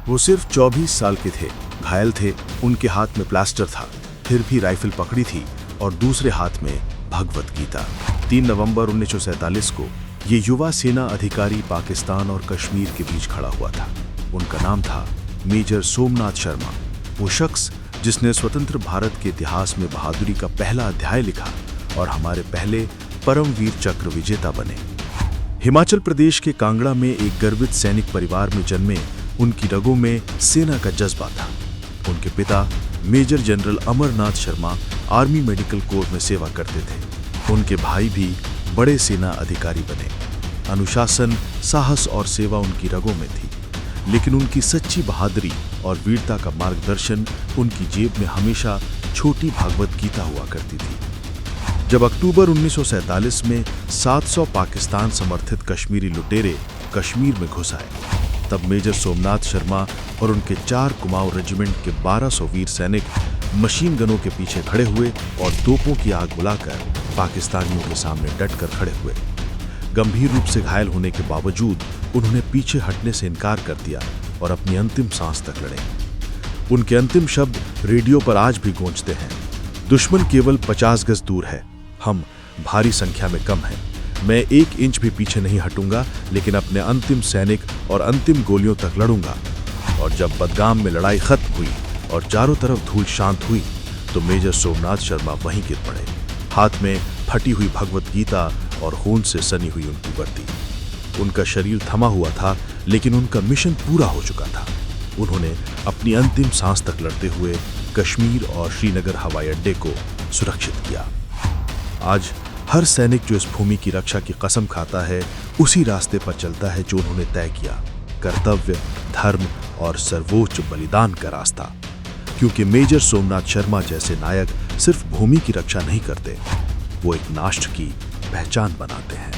वो सिर्फ 24 साल के थे, घायल थे, उनके हाथ में प्लास्टर था, फिर भी राइफल पकड़ी थी और दूसरे हाथ में भगवत गीता। 3 नवंबर 1947 को ये युवा सेना अधिकारी पाकिस्तान और कश्मीर के बीच खड़ा हुआ था। उनका नाम था मेजर सोमनाथ शर्मा, वो शख्स जिसने स्वतंत्र भारत के इतिहास में बहादुरी का पहला अध्याय लिखा और हमारे पहले परमवीर चक्र विजेता बने। हिमाचल प्रदेश के कांगड़ा में एक गर्वित सैनिक परिवार में जन्मे उनकी रगों में सेना का जज्बा था। उनके पिता major general Amarnath Sharma army medical corps में सेवा करते थे। उनके भाई भी बड़े सेना अधिकारी बने। अनुशासन, साहस और सेवा उनकी रगों में थी, लेकिन उनकी सच्ची बहादुरी और वीरता का मार्गदर्शन उनकी जेब में हमेशा छोटी भागवत गीता हुआ करती थी। जब अक्टूबर 1947 में 700 पाकिस्तान समर्थित कश्मीरी लुटेरे कश्मीर में घुस आए, तब मेजर सोमनाथ शर्मा और उनके 4 कुमाऊं रेजिमेंट के 1200 वीर सैनिक मशीन गनों के पीछे खड़े हुए और तोपों की आग बुलाकर पाकिस्तानियों के सामने डटकर खड़े हुए। गंभीर रूप से घायल होने के बावजूद उन्होंने पीछे हटने से इनकार कर दिया और अपनी अंतिम सांस तक लड़े। उनके अंतिम शब्द रेडियो पर आज भी गूंजते हैं, दुश्मन केवल 50 गज दूर है, हम भारी संख्या में कम हैं। मैं 1 इंच भी पीछे नहीं हटूंगा, लेकिन अपने अंतिम सैनिक और अंतिम गोलियों तक लड़ूंगा। और जब बदगाम में लड़ाई खत्म हुई और चारों तरफ धूल शांत हुई, तो मेजर सोमनाथ शर्मा वहीं गिर पड़े, हाथ में फटी हुई भगवत गीता और खून से सनी हुई उनकी वर्दी। उनका शरीर थमा हुआ था, लेकिन उनका मिशन पूरा हो चुका था। उन्होंने अपनी अंतिम सांस तक लड़ते हुए कश्मीर और श्रीनगर हवाई अड्डे को सुरक्षित किया। आज हर सैनिक जो इस भूमि की रक्षा की कसम खाता है, उसी रास्ते पर चलता है जो उन्होंने तय किया, कर्तव्य, धर्म और सर्वोच्च बलिदान का रास्ता। क्योंकि मेजर सोमनाथ शर्मा जैसे नायक सिर्फ भूमि की रक्षा नहीं करते, वो एक राष्ट्र की पहचान बनाते हैं।